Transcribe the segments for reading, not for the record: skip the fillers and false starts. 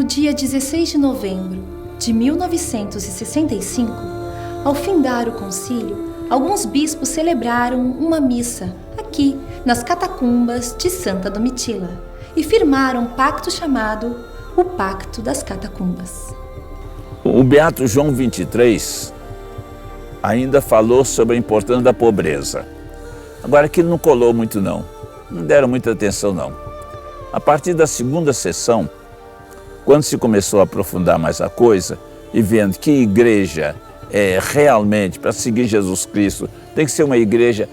dia 16 de novembro de 1965, ao findar o concílio, alguns bispos celebraram uma missa aqui, nas catacumbas de Santa Domitila, e firmaram um pacto chamado o Pacto das Catacumbas. O Beato João XXIII ainda falou sobre a importância da pobreza. Agora, aquilo não colou muito não deram muita atenção não. A partir da segunda sessão, quando se começou a aprofundar mais a coisa e vendo que igreja realmente, para seguir Jesus Cristo, tem que ser uma igreja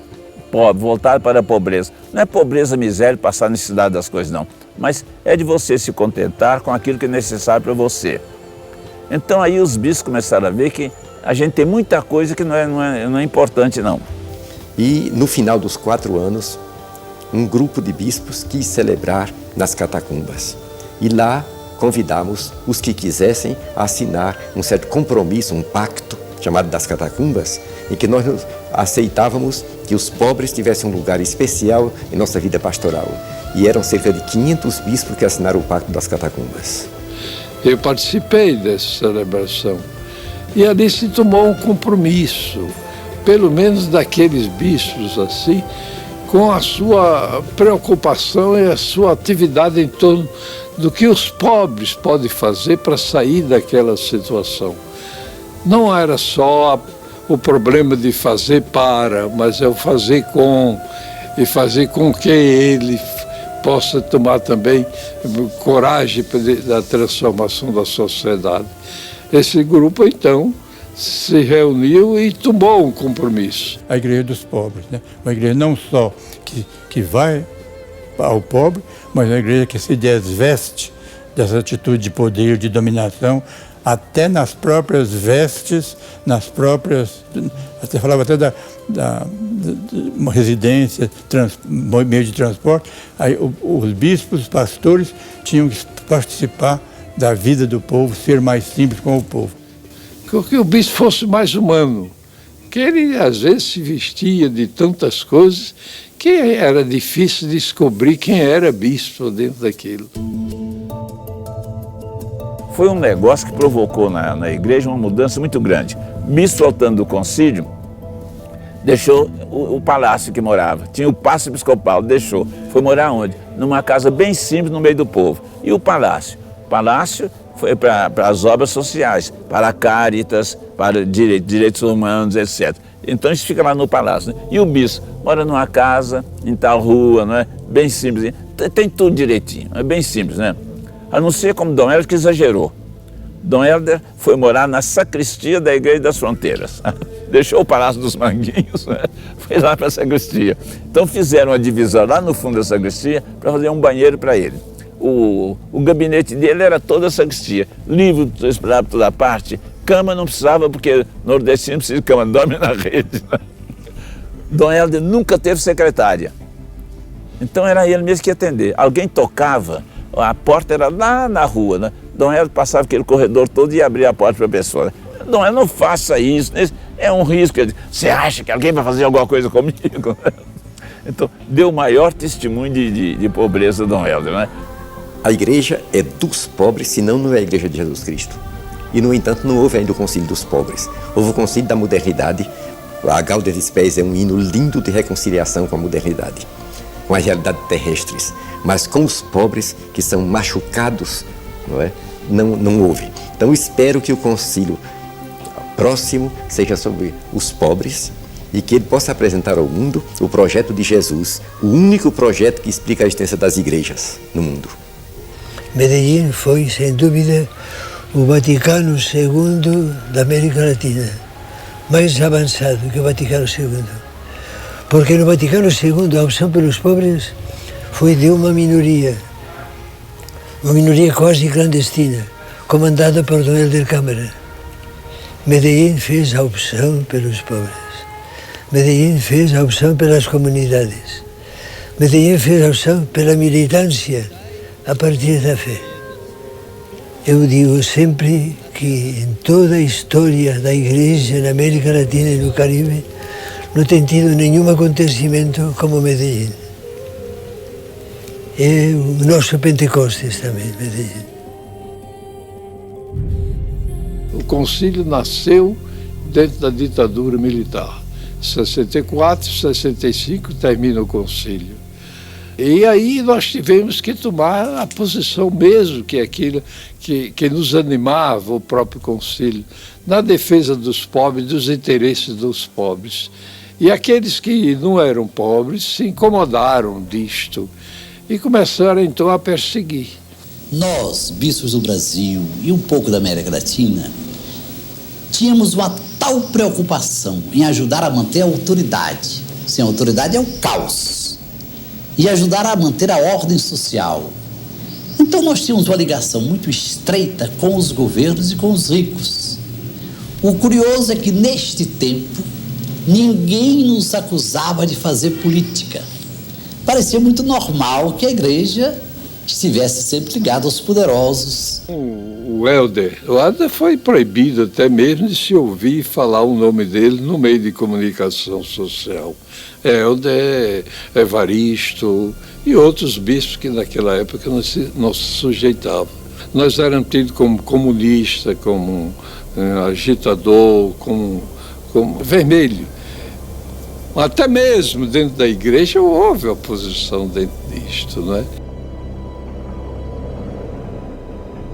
pobre, voltada para a pobreza. Não é pobreza, miséria, passar necessidade das coisas não, mas é de você se contentar com aquilo que é necessário para você. Então aí os bispos começaram a ver que a gente tem muita coisa que não é importante não. E no final dos 4 anos, um grupo de bispos quis celebrar nas catacumbas. E lá convidamos os que quisessem assinar um certo compromisso, um pacto chamado das catacumbas, em que nós aceitávamos que os pobres tivessem um lugar especial em nossa vida pastoral. E eram cerca de 500 bispos que assinaram o pacto das catacumbas. Eu participei dessa celebração e ali se tomou um compromisso, pelo menos daqueles bispos assim, com a sua preocupação e a sua atividade em torno do que os pobres podem fazer para sair daquela situação. Não era só o problema de fazer para, mas é o fazer com, e fazer com que ele possa tomar também coragem da transformação da sociedade. Esse grupo, então, se reuniu e tomou um compromisso. A igreja dos pobres, né? Uma igreja não só que vai ao pobre, mas uma igreja que se desveste dessa atitude de poder, de dominação, até nas próprias vestes, nas próprias, até falava até uma residência, meio de transporte. Aí os bispos, os pastores tinham que participar da vida do povo, ser mais simples com o povo. Que o bispo fosse mais humano, que ele às vezes se vestia de tantas coisas que era difícil descobrir quem era bispo dentro daquilo. Foi um negócio que provocou na igreja uma mudança muito grande. O bispo, voltando do concílio, deixou o palácio que morava, tinha o paço episcopal, deixou. Foi morar onde? Numa casa bem simples no meio do povo. E o palácio? O palácio foi para as obras sociais, para a Caritas, para direitos humanos, etc. Então isso fica lá no palácio, né? E o bispo mora numa casa, em tal rua, não é? Bem simples, tem tudo direitinho, é bem simples, né? A não ser como Dom Helder que exagerou. Dom Helder foi morar na sacristia da Igreja das Fronteiras. Deixou o Palácio dos Manguinhos, né? Foi lá para a sacristia. Então fizeram uma divisão lá no fundo da sacristia para fazer um banheiro para ele. O gabinete dele era toda a sacristia, livro para toda parte, cama não precisava, porque nordestino precisa de cama, dorme na rede. Dom Helder nunca teve secretária, então era ele mesmo que ia atender. Alguém tocava, a porta era lá na rua, né? Dom Helder passava aquele corredor todo e abria a porta para a pessoa. Dom Helder, não faça isso, é um risco. Você acha que alguém vai fazer alguma coisa comigo? Então, deu o maior testemunho de pobreza do Dom Helder, né? A igreja é dos pobres, senão não é a igreja de Jesus Cristo. E, no entanto, não houve ainda o concílio dos pobres. Houve o concílio da modernidade. A Gaudium et Spes é um hino lindo de reconciliação com a modernidade, com as realidades terrestres. Mas com os pobres que são machucados, não houve. Então, espero que o concílio próximo seja sobre os pobres e que ele possa apresentar ao mundo o projeto de Jesus, o único projeto que explica a existência das igrejas no mundo. Medellín foi, sem dúvida, o Vaticano II da América Latina, mais avançado que o Vaticano II. Porque no Vaticano II a opção pelos pobres foi de uma minoria quase clandestina, comandada por Dom Helder Câmara. Medellín fez a opção pelos pobres. Medellín fez a opção pelas comunidades. Medellín fez a opção pela militância a partir da fé. Eu digo sempre que em toda a história da Igreja na América Latina e no Caribe não tem tido nenhum acontecimento como Medellín. É o nosso Pentecostes também, Medellín. concílio nasceu dentro da ditadura militar. 64, 65 termina o concílio. E aí nós tivemos que tomar a posição mesmo, que é aquilo que nos animava, o próprio concílio, na defesa dos pobres, dos interesses dos pobres. E aqueles que não eram pobres se incomodaram disto e começaram então a perseguir. Nós, bispos do Brasil e um pouco da América Latina, tínhamos uma tal preocupação em ajudar a manter a autoridade. Sem autoridade é o caos. E ajudar a manter a ordem social. Então nós tínhamos uma ligação muito estreita com os governos e com os ricos. O curioso é que neste tempo ninguém nos acusava de fazer política. Parecia muito normal que a igreja estivesse sempre ligada aos poderosos. O Helder foi proibido até mesmo de se ouvir falar o nome dele no meio de comunicação social. Helder, Evaristo e outros bispos que naquela época não se sujeitavam. Nós éramos tidos como comunista, como agitador, como vermelho. Até mesmo dentro da igreja houve oposição dentro disto, não é?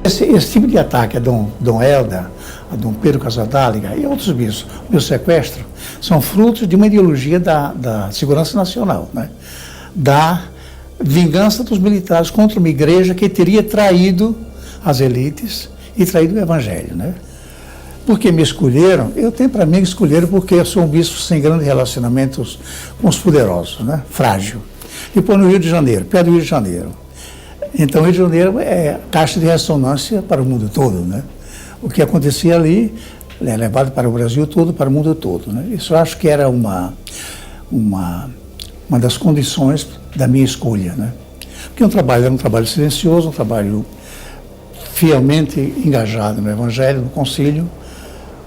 Esse tipo de ataque a Dom Helder, a Dom Pedro Casadáliga e outros bispos, o meu sequestro, são frutos de uma ideologia da segurança nacional, né? Da vingança dos militares contra uma igreja que teria traído as elites e traído o evangelho, né? Porque me escolheram, eu tenho para mim que escolheram porque eu sou um bispo sem grandes relacionamentos com os poderosos, né? Frágil. E pô, no Rio de Janeiro, perto do Rio de Janeiro. Então, o Rio de Janeiro é caixa de ressonância para o mundo todo, né? O que acontecia ali é levado para o Brasil todo, para o mundo todo, né? Isso eu acho que era uma das condições da minha escolha, né? Porque era um trabalho silencioso, um trabalho fielmente engajado no Evangelho, no concílio,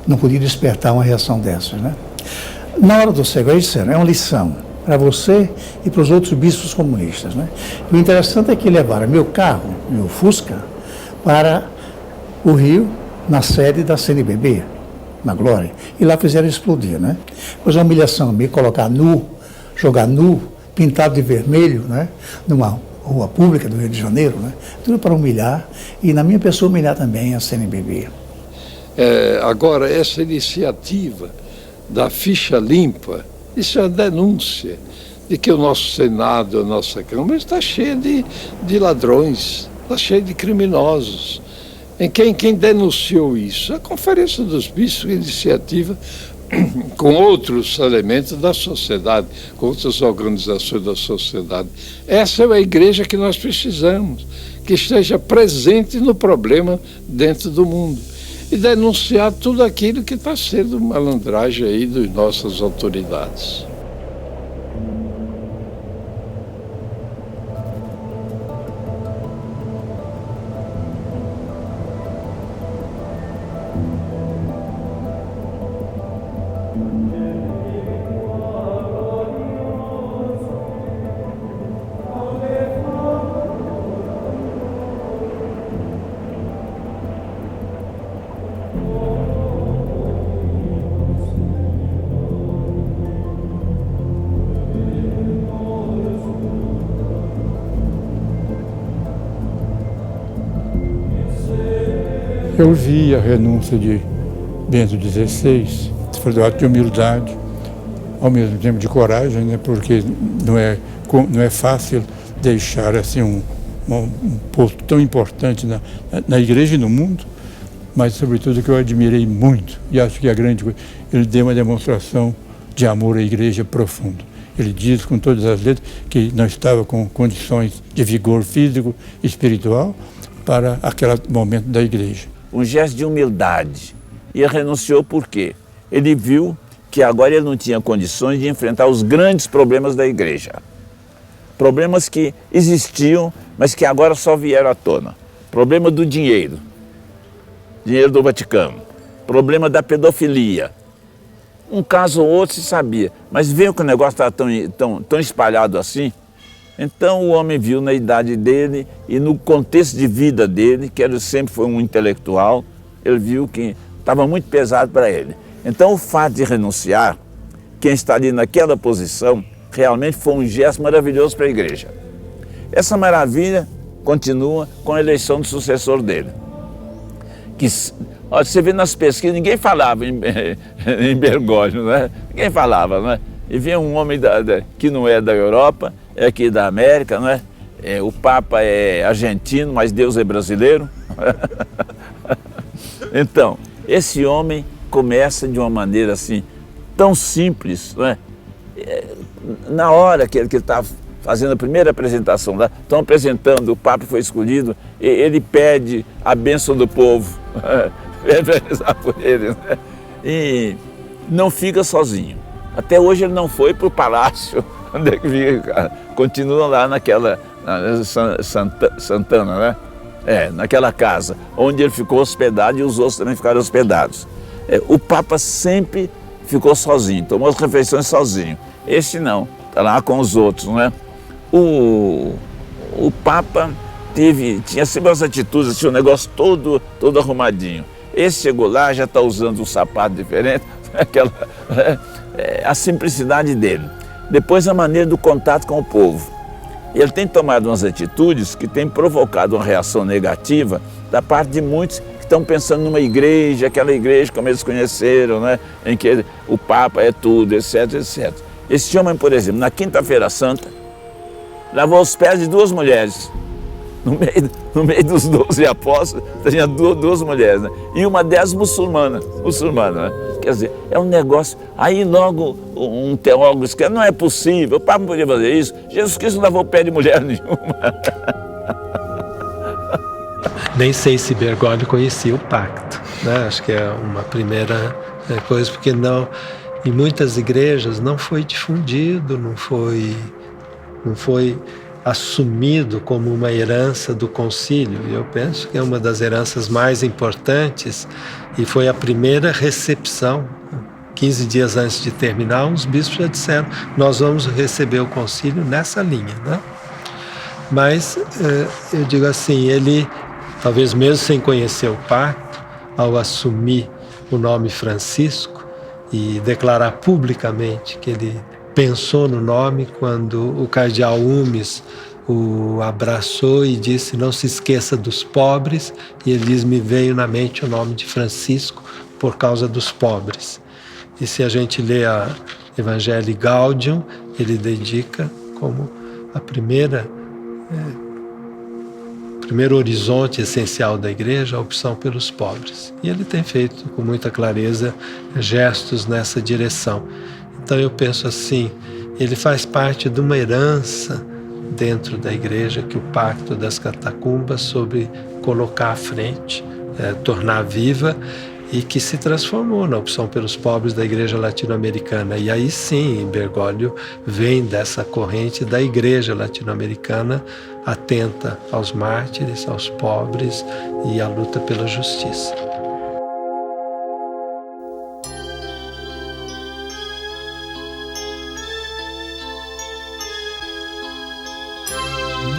não podia despertar uma reação dessas, né? Na hora do cego, é uma lição para você e para os outros bispos comunistas, né? E o interessante é que levaram meu carro, meu Fusca, para o Rio, na sede da CNBB, na Glória, e lá fizeram explodir, né? Pois a humilhação, me colocar nu, jogar nu, pintado de vermelho, né? Numa rua pública do Rio de Janeiro, né? Tudo para humilhar, e na minha pessoa humilhar também a CNBB. Agora, essa iniciativa da ficha limpa, isso é uma denúncia de que o nosso Senado, a nossa Câmara está cheia de ladrões, está cheia de criminosos. Quem denunciou isso? A Conferência dos Bispos, iniciativa com outros elementos da sociedade, com outras organizações da sociedade. Essa é a igreja que nós precisamos, que esteja presente no problema dentro do mundo e denunciar tudo aquilo que está sendo malandragem aí das nossas autoridades. Eu vi a renúncia de Bento XVI, foi do ato de humildade, ao mesmo tempo de coragem, né? Porque não é fácil deixar assim um posto tão importante na igreja e no mundo, mas sobretudo que eu admirei muito, e acho que a grande coisa, ele deu uma demonstração de amor à igreja profundo. Ele diz com todas as letras que não estava com condições de vigor físico e espiritual para aquele momento da igreja. Um gesto de humildade. E ele renunciou por quê? Ele viu que agora ele não tinha condições de enfrentar os grandes problemas da igreja. Problemas que existiam, mas que agora só vieram à tona. Problema do dinheiro do Vaticano. Problema da pedofilia. Um caso ou outro se sabia, mas veio que o negócio estava tão espalhado assim. Então o homem viu na idade dele e no contexto de vida dele, que ele sempre foi um intelectual, ele viu que estava muito pesado para ele. Então o fato de renunciar, quem está ali naquela posição, realmente foi um gesto maravilhoso para a igreja. Essa maravilha continua com a eleição do sucessor dele. Que, ó, você vê nas pesquisas, ninguém falava em Bergoglio, né? Ninguém falava, né? E vinha um homem que não é da Europa, é aqui da América, né? O Papa é argentino, mas Deus é brasileiro. Então, esse homem começa de uma maneira assim, tão simples, né? Na hora que ele está fazendo a primeira apresentação lá, estão apresentando, o Papa foi escolhido, ele pede a bênção do povo, para rezar por ele, né? E não fica sozinho. Até hoje ele não foi para o palácio, onde é que fica, continua lá naquela Santana, né? Naquela casa, onde ele ficou hospedado e os outros também ficaram hospedados. O Papa sempre ficou sozinho, tomou as refeições sozinho. Esse não, está lá com os outros, né? O Papa tinha sempre as atitudes, tinha um negócio todo arrumadinho. Esse chegou lá, já está usando um sapato diferente, a simplicidade dele. Depois a maneira do contato com o povo. Ele tem tomado umas atitudes que têm provocado uma reação negativa da parte de muitos que estão pensando numa igreja, aquela igreja como eles conheceram, né? Em que o Papa é tudo, etc, etc. Esse homem, por exemplo, na Quinta-feira Santa, lavou os pés de 2 mulheres. No meio dos 12 apóstolos, tinha 2 mulheres, né? E uma delas muçulmana, né? Quer dizer, é um negócio. Aí logo um teólogo disse que não é possível, o Papa não podia fazer isso. Jesus Cristo não lavou o pé de mulher nenhuma. Nem sei se Bergoglio conhecia o pacto, né? Acho que é uma primeira coisa, porque não, em muitas igrejas não foi difundido, não foi assumido como uma herança do concílio. E eu penso que é uma das heranças mais importantes e foi a primeira recepção. 15 dias antes de terminar, os bispos já disseram, nós vamos receber o concílio nessa linha, né? Mas eu digo assim, ele, talvez mesmo sem conhecer o pacto, ao assumir o nome Francisco e declarar publicamente que ele pensou no nome quando o cardeal Umes o abraçou e disse, não se esqueça dos pobres, e ele diz, me veio na mente o nome de Francisco por causa dos pobres. E se a gente lê a Evangelii Gaudium, ele dedica como a primeiro horizonte essencial da igreja a opção pelos pobres. E ele tem feito com muita clareza gestos nessa direção. Então eu penso assim, ele faz parte de uma herança dentro da igreja que o Pacto das Catacumbas soube colocar à frente, tornar viva, e que se transformou na opção pelos pobres da igreja latino-americana. E aí sim, Bergoglio vem dessa corrente da igreja latino-americana atenta aos mártires, aos pobres e à luta pela justiça.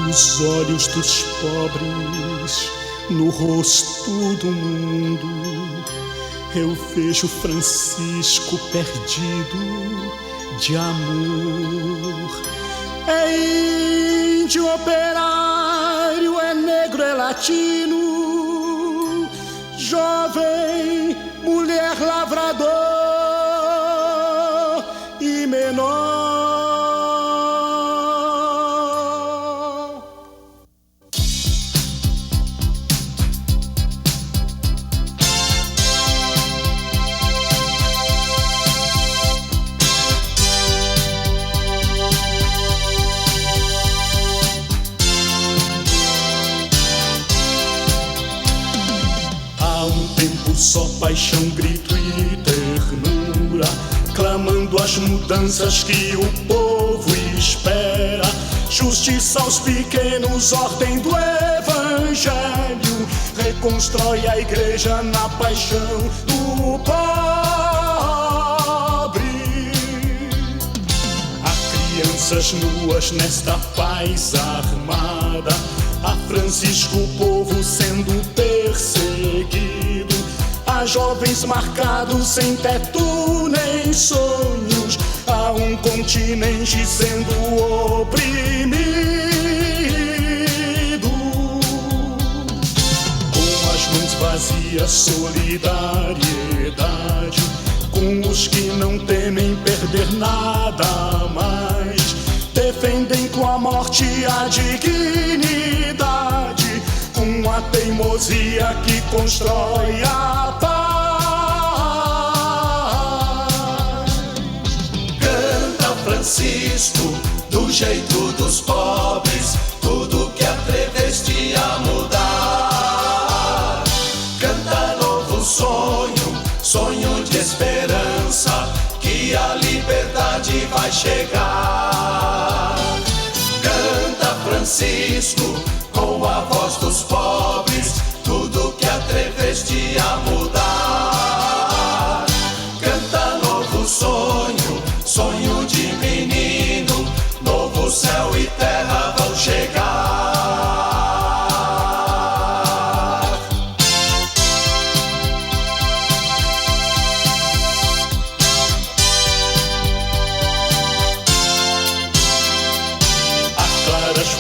Nos olhos dos pobres, no rosto do mundo, eu vejo Francisco perdido de amor. É índio, operário, é negro, é latino, jovem, mulher, lavrador e menor. Só paixão, grito e ternura, clamando as mudanças que o povo espera. Justiça aos pequenos, ordem do evangelho, reconstrói a igreja na paixão do pobre. Há crianças nuas nesta paz armada, há Francisco o povo sendo perseguido, a jovens marcados sem teto nem sonhos, a um continente sendo oprimido. Com as mãos vazias, solidariedade com os que não temem perder nada mais, defendem com a morte a dignidade, com a teimosia que constrói a paz. Canta Francisco, do jeito dos pobres, tudo que atreveste a mudar. Canta novo sonho, sonho de esperança, que a liberdade vai chegar. Canta Francisco, com a voz dos pobres, tudo que atreveste a mudar. Canta novo sonho, sonho de menino, novo céu e terra vão chegar.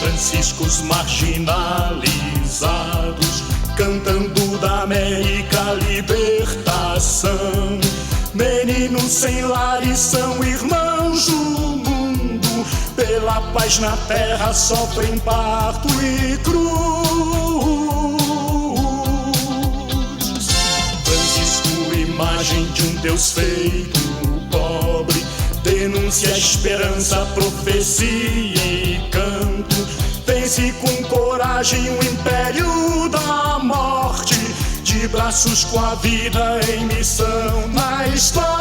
Franciscos marginalizados, cantando da América libertação. Meninos sem lares são irmãos do mundo, pela paz na terra sofrem parto e cruz. Francisco, imagem de um Deus feito pobre, denúncia a esperança, profecia e canto. Vence com coragem o império da morte, de braços com a vida em missão na história.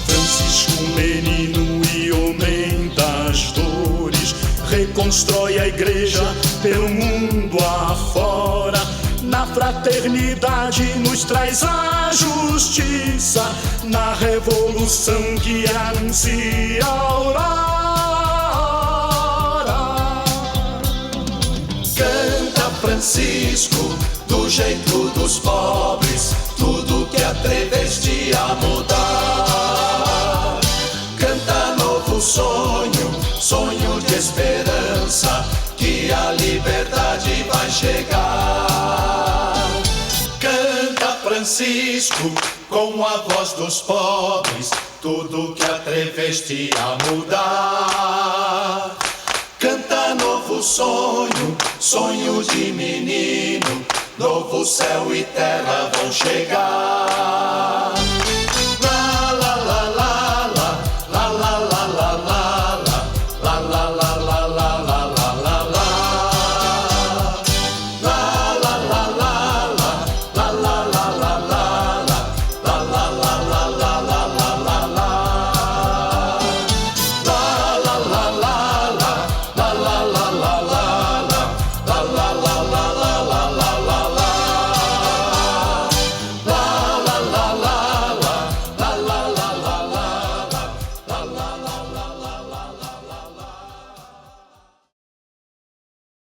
Francisco, menino e homem das dores, reconstrói a igreja pelo mundo afora. Na fraternidade nos traz a justiça, na revolução que anuncia a aurora. Canta Francisco, do jeito dos pobres, tudo que atreveste a mudar. Canta novo sonho, sonho de esperança, que a liberdade vai chegar. Canta Francisco, com a voz dos pobres, tudo que atreveste a mudar. Canta novo sonho, sonho de menino, novo céu e terra vão chegar.